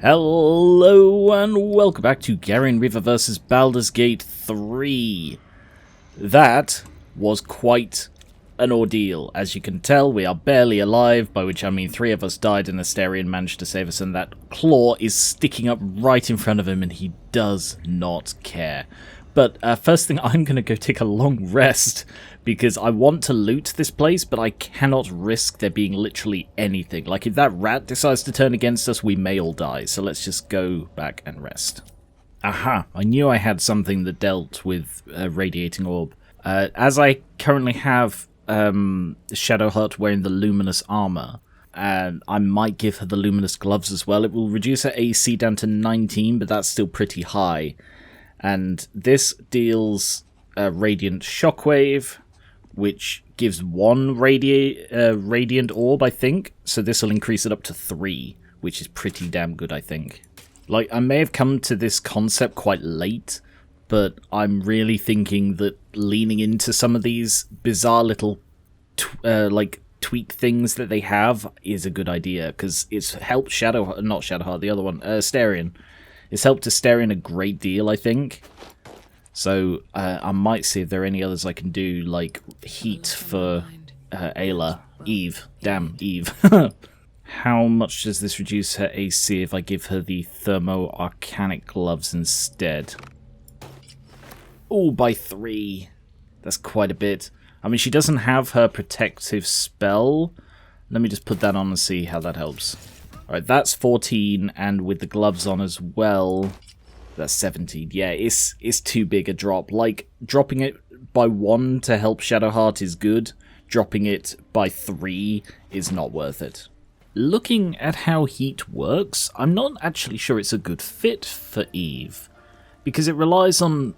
Hello and welcome back to Geran River vs Baldur's Gate 3. That was quite an ordeal. As you can tell, we are barely alive, by which I mean 3 of us died and Astarion managed to save us, and that claw is sticking up right in front of him and he does not care. But first thing, I'm going to go take a long rest because I want to loot this place, but I cannot risk there being literally anything. Like, if that rat decides to turn against us, we may all die. So let's just go back and rest. Aha, I knew I had something that dealt with Radiating Orb. As I currently have Shadowheart wearing the Luminous Armor, and I might give her the Luminous Gloves as well. It will reduce her AC down to 19, but that's still pretty high. And this deals Radiant Shockwave, which gives 1 Radiant Orb, I think. So this will increase it up to 3, which is pretty damn good, I think. Like, I may have come to this concept quite late, but I'm really thinking that leaning into some of these bizarre little, tweak things that they have is a good idea, because it's helped the other one, Astarion. It's helped Astarion a great deal, I think. So I might see if there are any others I can do, like Heat for Ayla. Eve. Damn, Eve. How much does this reduce her AC if I give her the Thermo-Arcanic Gloves instead? Oh, by 3. That's quite a bit. I mean, she doesn't have her protective spell. Let me just put that on and see how that helps. Alright, that's 14, and with the gloves on as well, that's 17. Yeah, it's too big a drop. Like, dropping it by 1 to help Shadowheart is good. Dropping it by 3 is not worth it. Looking at how Heat works, I'm not actually sure it's a good fit for Eve. Because it relies on,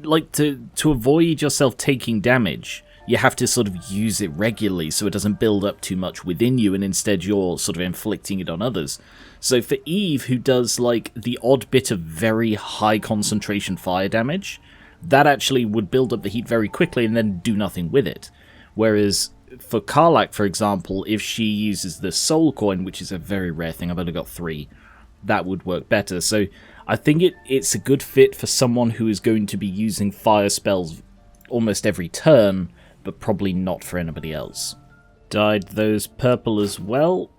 like, to avoid yourself taking damage, you have to sort of use it regularly so it doesn't build up too much within you, and instead you're sort of inflicting it on others. So for Eve, who does like the odd bit of very high concentration fire damage, that actually would build up the heat very quickly and then do nothing with it. Whereas for Karlach, for example, if she uses the soul coin, which is a very rare thing, I've only got 3, that would work better. So I think it's a good fit for someone who is going to be using fire spells almost every turn, but probably not for anybody else. Dyed those purple as well,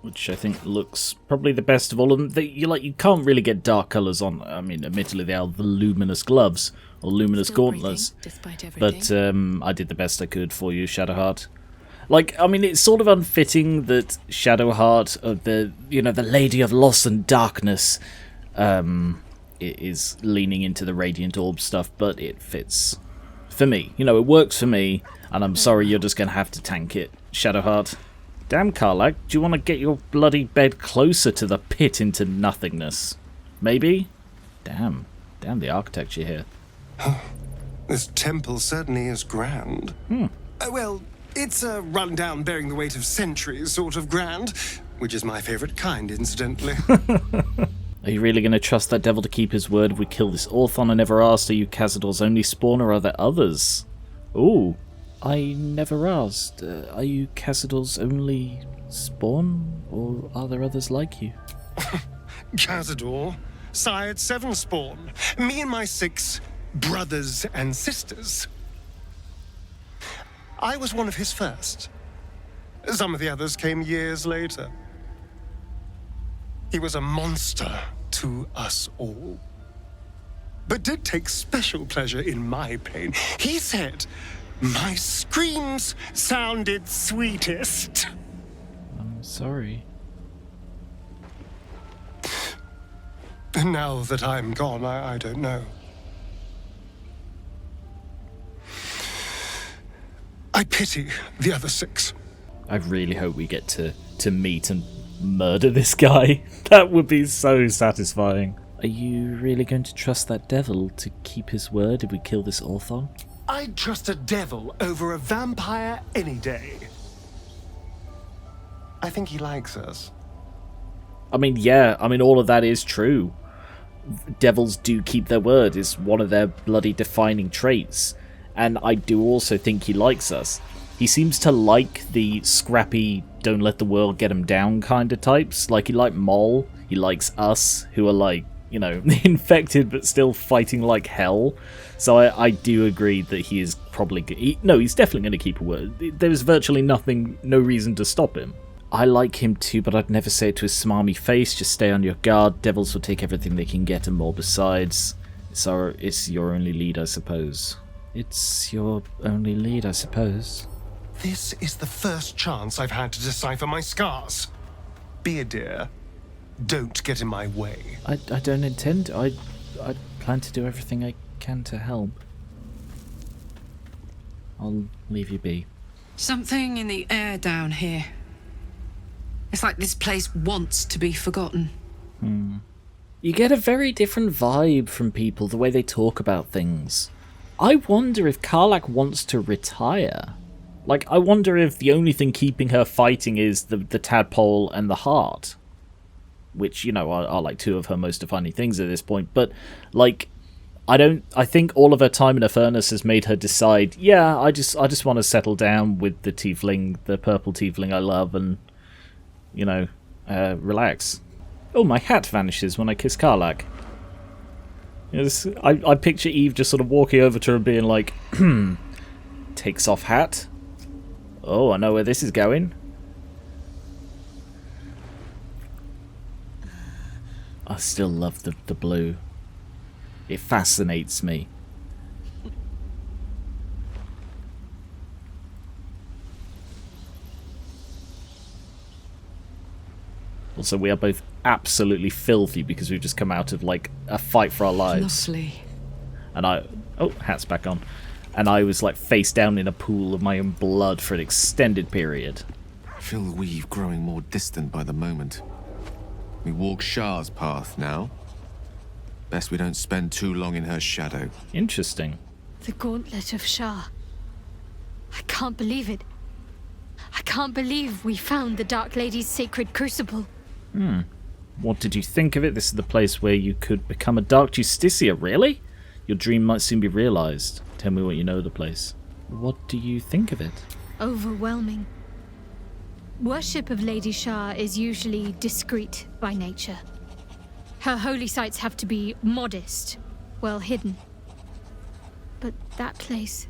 which I think looks probably the best of all of them. You can't really get dark colours on. I mean, admittedly, they are the Luminous Gloves or Luminous Gauntlets, but I did the best I could for you, Shadowheart. Like, I mean, it's sort of unfitting that Shadowheart, the Lady of Loss and Darkness, is leaning into the Radiant Orb stuff, but it fits. For me. You know, it works for me, and I'm sorry you're just going to have to tank it, Shadowheart. Damn, Karlach, do you want to get your bloody bed closer to the pit into nothingness? Maybe? Damn the architecture here. This temple certainly is grand. Well, it's a rundown bearing the weight of centuries sort of grand, which is my favourite kind, incidentally. Are you really going to trust that devil to keep his word if we kill this Orthon? I never asked, are you Cazador's only spawn or are there others? Ooh, I never asked. Are you Cazador's only spawn or are there others like you? Cazador, sired 7 spawn. Me and my 6 brothers and sisters. I was one of his first. Some of the others came years later. He was a monster to us all, but did take special pleasure in my pain. He said my screams sounded sweetest. I'm sorry. And now that I'm gone, I don't know. I pity the other 6. I really hope we get to meet and murder this guy. That would be so satisfying. Are you really going to trust that devil to keep his word if we kill this Orthon? I'd trust a devil over a vampire any day. I think he likes us. I mean, yeah, all of that is true. Devils do keep their word, is one of their bloody defining traits. And I do also think he likes us. He seems to like the scrappy, don't let the world get him down kind of types. Like, he liked Moll. He likes us, who are like, you know, infected but still fighting like hell. So I do agree that he is probably... he's definitely going to keep a word. There's virtually no reason to stop him. I like him too, but I'd never say it to his smarmy face. Just stay on your guard. Devils will take everything they can get and more besides. It's your only lead, I suppose. It's your only lead, I suppose. This is the first chance I've had to decipher my scars. Be a dear. Don't get in my way. I don't intend. I plan to do everything I can to help. I'll leave you be. Something in the air down here. It's like this place wants to be forgotten. You get a very different vibe from people, the way they talk about things. I wonder if Karlach wants to retire. Like, I wonder if the only thing keeping her fighting is the tadpole and the heart. Which, you know, are like two of her most defining things at this point. But, like, I think all of her time in a furnace has made her decide, yeah, I just want to settle down with the tiefling, the purple tiefling I love, and, you know, relax. Oh, my hat vanishes when I kiss Karlach. I picture Eve just sort of walking over to her and being like, takes off hat. Oh, I know where this is going. I still love the blue. It fascinates me. Also, we are both absolutely filthy because we've just come out of, like, a fight for our lives. Lovely. And oh, hat's back on. And I was, like, face down in a pool of my own blood for an extended period. I feel the weave growing more distant by the moment. We walk Shah's path now. Best we don't spend too long in her shadow. Interesting. The Gauntlet of Shah. I can't believe it. I can't believe we found the Dark Lady's sacred crucible. What did you think of it? This is the place where you could become a Dark Justicia, really? Your dream might soon be realized. Tell me what you know of the place. What do you think of it? Overwhelming. Worship of Lady Shah is usually discreet by nature. Her holy sites have to be modest, well hidden. But that place...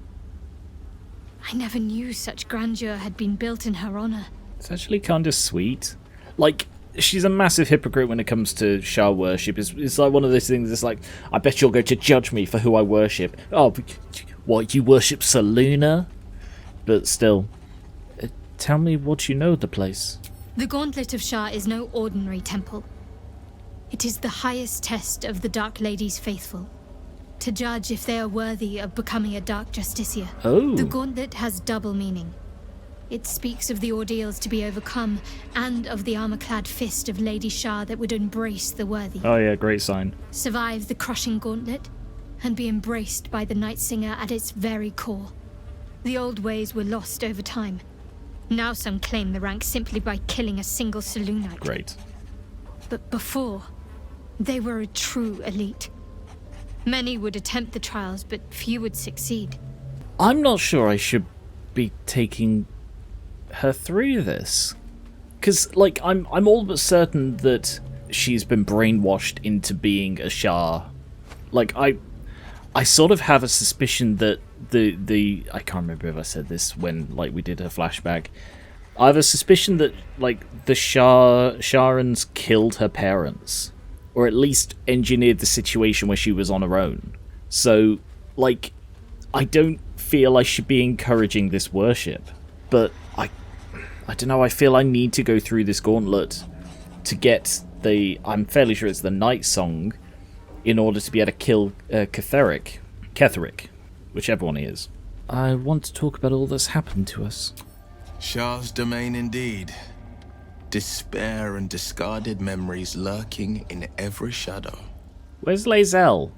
I never knew such grandeur had been built in her honor. It's actually kind of sweet. Like, she's a massive hypocrite when it comes to Shah worship. It's like one of those things that's like, I bet you're going to judge me for who I worship. Oh, what, you worship Selûne? But still, tell me what you know of the place. The Gauntlet of Shah is no ordinary temple. It is the highest test of the Dark Lady's faithful, to judge if they are worthy of becoming a Dark Justicia. Oh. The Gauntlet has double meaning. It speaks of the ordeals to be overcome, and of the armor-clad fist of Lady Shah that would embrace the worthy. Oh yeah, great sign. Survive the crushing gauntlet, and be embraced by the Night Singer at its very core. The old ways were lost over time. Now some claim the rank simply by killing a single Selûnite. Great. But before, they were a true elite. Many would attempt the trials, but few would succeed. I'm not sure I should be taking her through this. Because, like, I'm all but certain that she's been brainwashed into being a Shah. Like, I sort of have a suspicion that the I can't remember if I said this when, like, we did her flashback. I have a suspicion that, like, the Sharans killed her parents. Or at least engineered the situation where she was on her own. So, like, I don't feel I should be encouraging this worship. But I don't know, I feel I need to go through this gauntlet to get I'm fairly sure it's the Night Song, in order to be able to kill Ketheric, whichever one he is. I want to talk about all that's happened to us. Shah's domain indeed. Despair and discarded memories lurking in every shadow. Where's Lae'zel?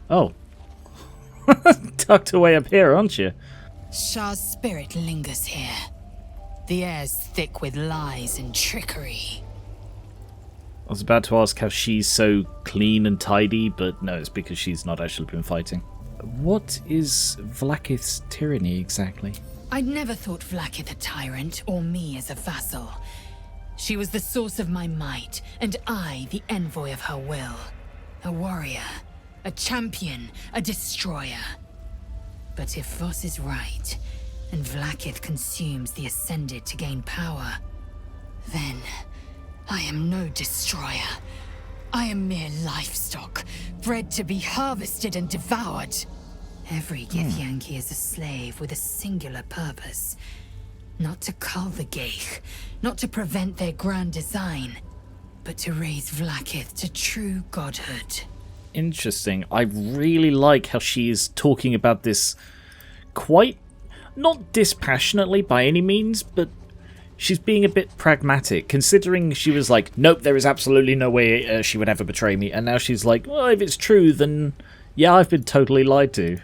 Oh. Tucked away up here, aren't you? Shah's spirit lingers here. The air's thick with lies and trickery. I was about to ask how she's so clean and tidy, but no, it's because she's not actually been fighting. What is Vlaakith's tyranny exactly? I'd never thought Vlaakith a tyrant, or me as a vassal. She was the source of my might, and I the envoy of her will. A warrior, a champion, a destroyer. But if Voss is right, and Vlaakith consumes the Ascended to gain power, then I am no destroyer. I am mere livestock, bred to be harvested and devoured. Every Githyanki is a slave with a singular purpose. Not to cull the Geich, not to prevent their grand design, but to raise Vlaakith to true godhood. Interesting. I really like how she is talking about this quite, not dispassionately by any means, but she's being a bit pragmatic, considering she was like, nope, there is absolutely no way she would ever betray me, and now she's like, well, if it's true, then yeah, I've been totally lied to.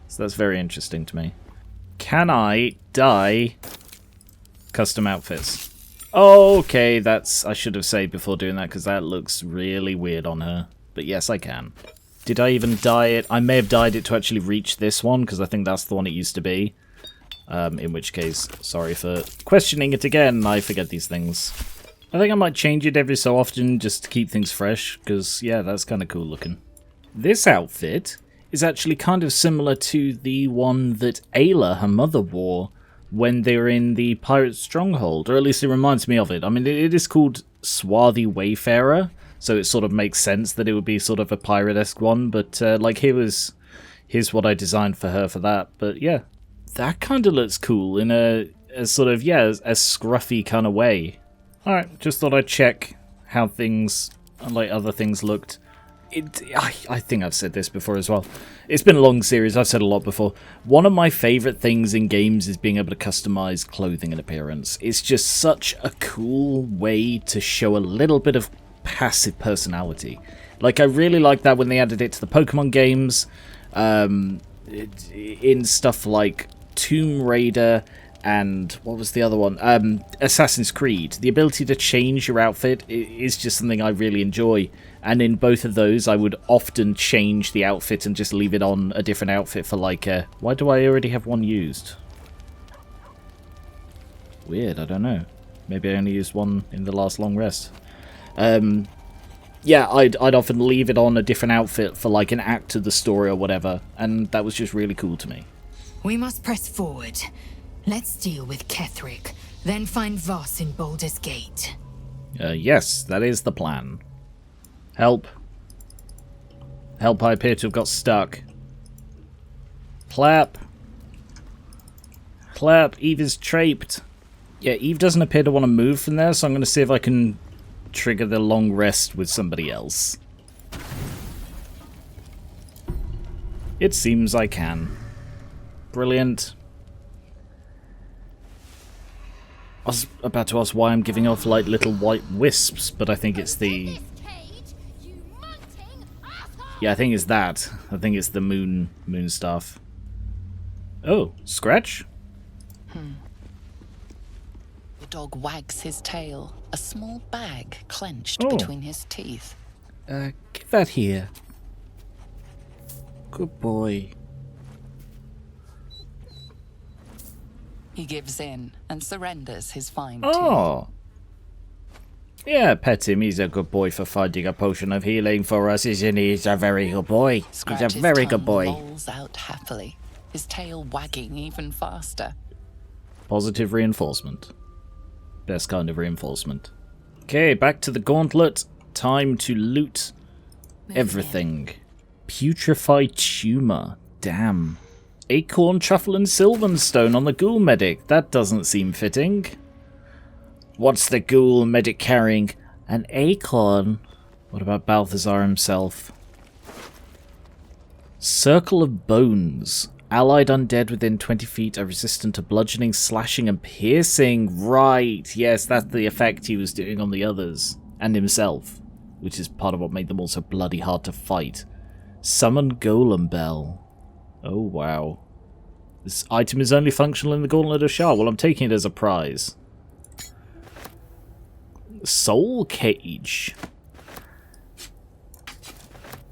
So that's very interesting to me. Can I dye custom outfits? Okay, that's, I should have saved before doing that, because that looks really weird on her. But yes, I can. Did I even dye it? I may have dyed it to actually reach this one, because I think that's the one it used to be. In which case, sorry for questioning it again, I forget these things. I think I might change it every so often just to keep things fresh, because yeah, that's kind of cool looking. This outfit is actually kind of similar to the one that Ayla, her mother, wore when they were in the pirate stronghold, or at least it reminds me of it. I mean, it is called Swarthy Wayfarer, so it sort of makes sense that it would be sort of a pirate-esque one, but like here's what I designed for her for that. But yeah, that kind of looks cool in a sort of, yeah, a scruffy kind of way. Alright, just thought I'd check how things, like other things, looked. I think I've said this before as well. It's been a long series, I've said a lot before. One of my favourite things in games is being able to customise clothing and appearance. It's just such a cool way to show a little bit of passive personality. Like, I really like that when they added it to the Pokemon games, in stuff like Tomb Raider and what was the other one? Assassin's Creed. The ability to change your outfit is just something I really enjoy. And in both of those, I would often change the outfit and just leave it on a different outfit for like a... Why do I already have one used? Weird, I don't know. Maybe I only used one in the last long rest. Yeah, I'd often leave it on a different outfit for like an act of the story or whatever. And that was just really cool to me. We must press forward. Let's deal with Ketheric, then find Voss in Baldur's Gate. Yes, that is the plan. Help. Help, I appear to have got stuck. Clap. Clap, Eve is trapped. Yeah, Eve doesn't appear to want to move from there, so I'm going to see if I can trigger the long rest with somebody else. It seems I can. Brilliant. I was about to ask why I'm giving off like little white wisps, but I think it's the... Yeah, I think it's that. I think it's the moon staff. Oh, Scratch? The dog wags his tail, a small bag clenched Oh. between his teeth. Give that here. Good boy. He gives in and surrenders his fine Oh. Yeah, pet him. He's a good boy for finding a potion of healing for us, isn't he? He's a very good boy. teeth. He's a very good boy. Rolls out happily, his tail wagging even faster. Positive reinforcement. Best kind of reinforcement. Okay, back to the Gauntlet. Time to loot everything. Putrefied tumor. Damn. Acorn, truffle, and Sylvanstone on the ghoul medic. That doesn't seem fitting. What's the ghoul medic carrying? An acorn. What about Balthazar himself? Circle of Bones. Allied undead within 20 feet are resistant to bludgeoning, slashing, and piercing. Right, yes, that's the effect he was doing on the others. And himself. Which is part of what made them all so bloody hard to fight. Summon Golem Bell. Oh, wow. This item is only functional in the Gauntlet of Shar. Well, I'm taking it as a prize. Soul Cage.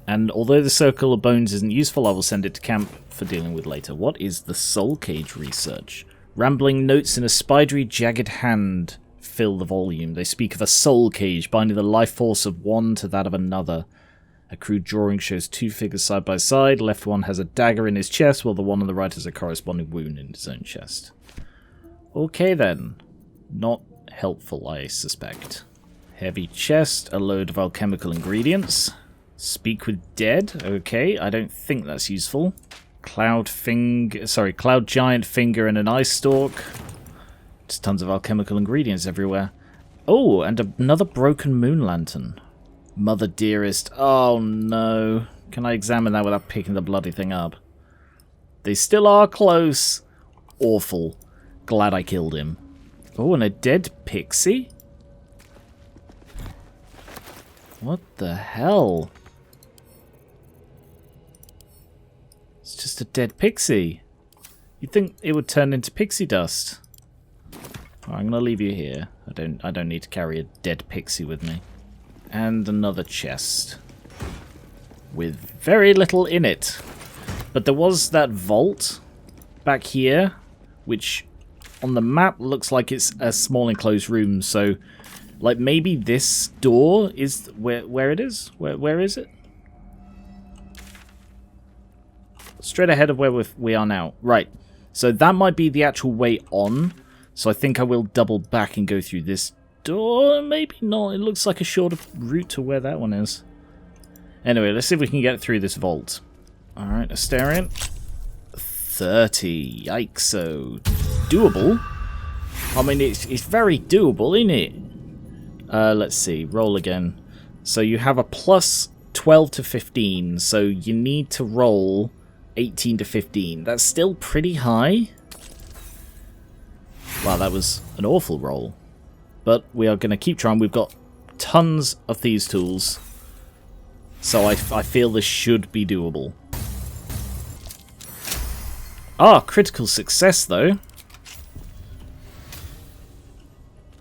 And although the Circle of Bones isn't useful, I will send it to camp for dealing with later. What is the Soul Cage research? Rambling notes in a spidery, jagged hand fill the volume. They speak of a soul cage binding the life force of one to that of another. A crude drawing shows two figures side by side. Left one has a dagger in his chest, while the one on the right has a corresponding wound in his own chest. Okay then. Not helpful, I suspect. Heavy chest, a load of alchemical ingredients. Speak with dead. Okay, I don't think that's useful. Cloud giant finger and an ice stalk. Just tons of alchemical ingredients everywhere. Oh, and another broken moon lantern. Mother dearest. Oh no. Can I examine that without picking the bloody thing up? They still are close. Awful. Glad I killed him. Oh, and a dead pixie? What the hell? It's just a dead pixie. You'd think it would turn into pixie dust. Right, I'm gonna leave you here. I don't need to carry a dead pixie with me. And another chest. With very little in it. But there was that vault back here, which on the map looks like it's a small enclosed room, so like maybe this door is where it is? Where is it? Straight ahead of where we are now. Right. So that might be the actual way on. So I think I will double back and go through this door. Maybe not. It looks like a shorter route to where that one is. Anyway, let's see if we can get through this vault. Alright, Asterion. 30. Yikes. So doable. I mean, it's very doable, isn't it? Let's see. Roll again. So you have a plus 12 to 15. So you need to roll 18 to 15. That's still pretty high. Wow, that was an awful roll. But we are going to keep trying. We've got tons of these tools. So I feel this should be doable. Ah, critical success though.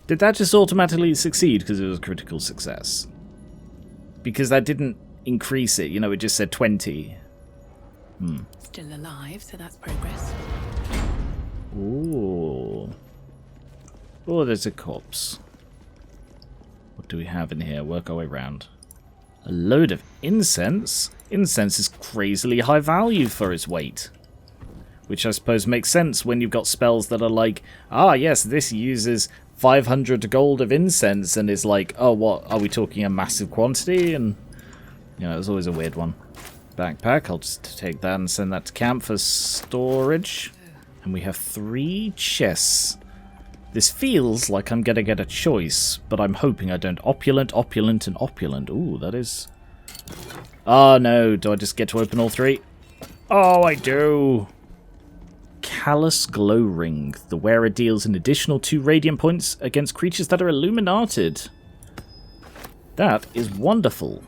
Did that just automatically succeed because it was a critical success? Because that didn't increase it, you know, it just said 20. Still alive, so that's progress. Ooh. Oh, there's a corpse. What do we have in here? Work our way around. A load of incense. Incense is crazily high value for its weight. Which I suppose makes sense when you've got spells that are like, ah yes, this uses 500 gold of incense, and is like, oh what, are we talking a massive quantity? And, you know, it's always a weird one. Backpack, I'll just take that and send that to camp for storage. And we have 3 chests. This feels like I'm gonna get a choice, but I'm hoping I don't. Opulent, opulent, and opulent. Ooh, that is... Oh no, do I just get to open all 3? Oh, I do! Callous Glow Ring. The wearer deals an additional 2 radiant points against creatures that are illuminated. That is wonderful.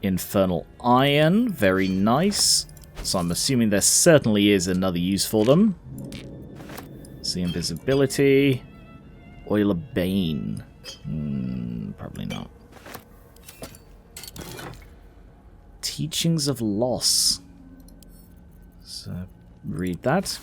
Infernal Iron. Very nice. So I'm assuming there certainly is another use for them. See invisibility. Oil of Bane. Probably not. Teachings of Loss. So read that.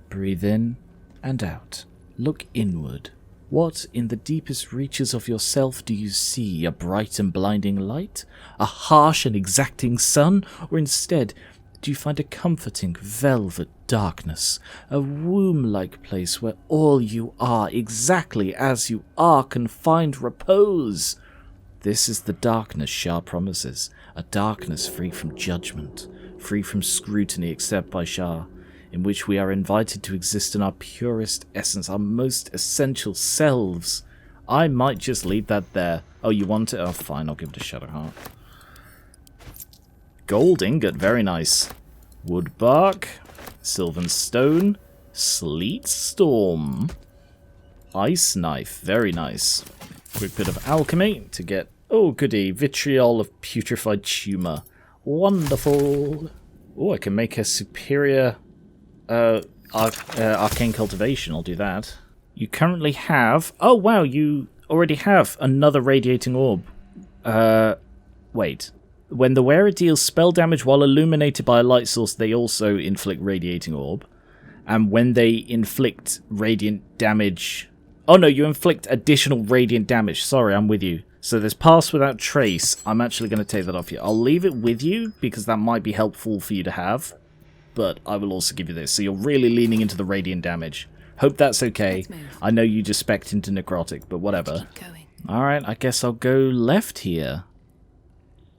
Breathe in and out. Look inward. What in the deepest reaches of yourself do you see? A bright and blinding light? A harsh and exacting sun? Or instead, do you find a comforting velvet darkness? A womb-like place where all you are, exactly as you are, can find repose? This is the darkness Shah promises. A darkness free from judgment, free from scrutiny except by Shah, in which we are invited to exist in our purest essence, our most essential selves. I might just leave that there. Oh, you want it? Oh, fine, I'll give it a Shadowheart. Gold ingot, very nice. Wood bark, Sylvan stone, sleet storm, ice knife, very nice. Quick bit of alchemy to get, oh goody, vitriol of putrefied tumor. Wonderful. Oh, I can make a superior arcane cultivation, I'll do that. You currently have, oh wow, you already have another radiating orb. Wait. When the wearer deals spell damage while illuminated by a light source, they also inflict radiating orb. And when they inflict radiant damage Oh no, you inflict additional radiant damage. Sorry, I'm with you. So there's Pass Without Trace. I'm actually going to take that off you. I'll leave it with you because that might be helpful for you to have. But I will also give you this. So you're really leaning into the radiant damage. Hope that's okay. I know you just spec'd into necrotic, but whatever. Alright, I guess I'll go left here.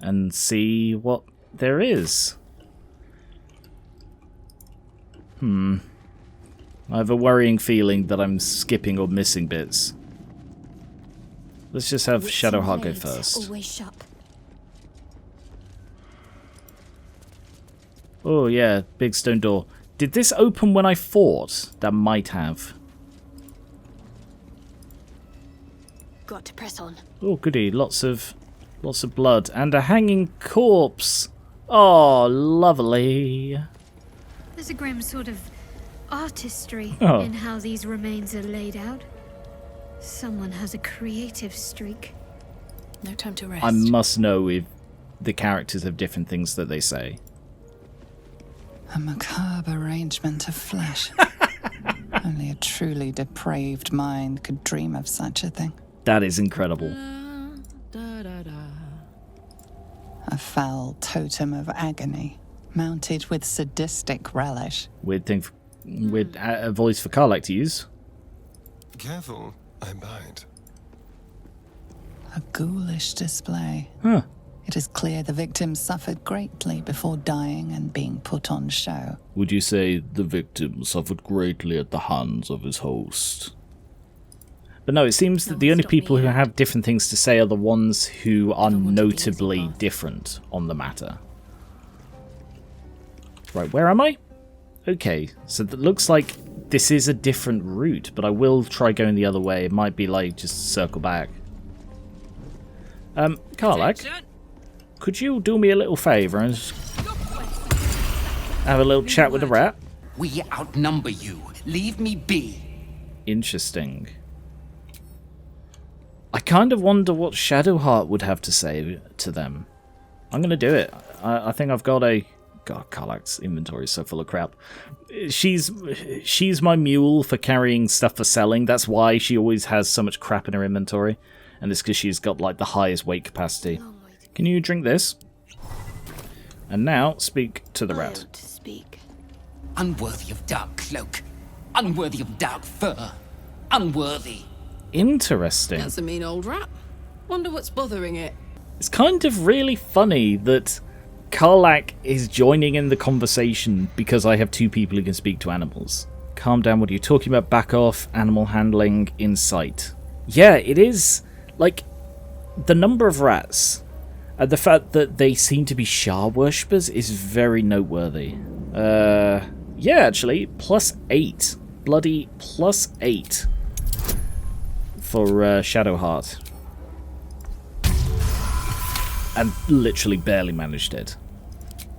And see what there is. I have a worrying feeling that I'm skipping or missing bits. Let's just have Shadowheart go first. Always shop. Oh yeah, big stone door. Did this open when I fought? That might have. Got to press on. Oh goody, lots of blood and a hanging corpse. Oh, lovely. There's a grim sort of artistry Oh. in how these remains are laid out. Someone has a creative streak. No time to rest. I must know if the characters have different things that they say. A macabre arrangement of flesh. Only a truly depraved mind could dream of such a thing. That is incredible. A foul totem of agony, mounted with sadistic relish. Weird thing, weird a voice for Karlach to use. Careful, I bite. A ghoulish display. Huh. It is clear the victim suffered greatly before dying and being put on show. Would you say the victim suffered greatly at the hands of his host? But no, it seems that the only people who have different things to say are the ones who are notably different on the matter. Right, where am I? Okay, so it looks like this is a different route, but I will try going the other way. It might be like just circle back. Karlach, could you do me a little favour and just have a little chat with the rat? We outnumber you. Leave me be. Interesting. I kind of wonder what Shadowheart would have to say to them. I'm going to do it. I think I've got a... God, Karlach's inventory is so full of crap. She's my mule for carrying stuff for selling. That's why she always has so much crap in her inventory. And it's because she's got like the highest weight capacity. Can you drink this? And now speak to the rat. Unworthy of dark cloak. Unworthy of dark fur. Unworthy. Interesting. That's a mean old rat. Wonder what's bothering it. It's kind of really funny that Karlach is joining in the conversation because I have two people who can speak to animals. Calm down, what are you talking about? Back off, animal handling, insight. Yeah, it is, like, the number of rats and the fact that they seem to be Shah worshippers is very noteworthy. Yeah, actually, +8. Bloody +8 for Shadowheart. And literally barely managed it.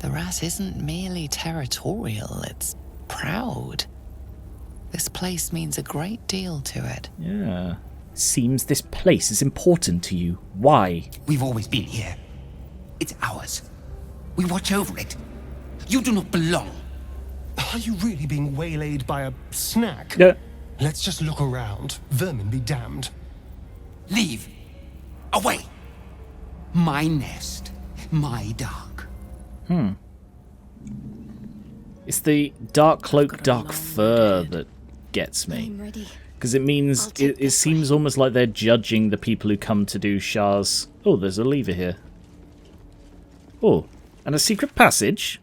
The rat isn't merely territorial, it's proud. This place means a great deal to it. Yeah. Seems this place is important to you. Why? We've always been here. It's ours. We watch over it. You do not belong. Are you really being waylaid by a snack? Yeah. Let's just look around. Vermin be damned. Leave. Away. My nest. My dark. It's the dark cloak, dark fur that gets me. I'm ready. Because it means it seems almost like they're judging the people who come to do Shah's... Oh, there's a lever here. Oh, and a secret passage?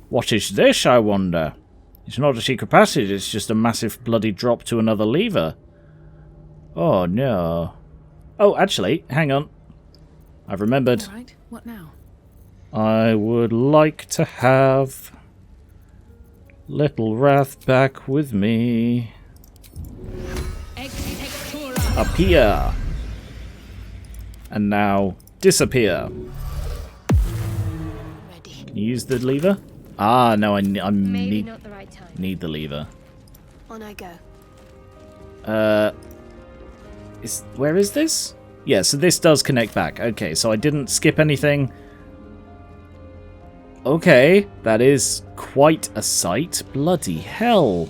What is this, I wonder? It's not a secret passage, it's just a massive bloody drop to another lever. Oh, no. Oh, actually, hang on. I've remembered. All right, what now? I would like to have Little Wrath back with me. Appear. And now disappear. Ready. Can you use the lever? Ah, no, I Maybe not the right time. need the lever. On I go. Where is this? Yeah, so this does connect back. Okay, so I didn't skip anything. Okay, that is quite a sight. Bloody hell.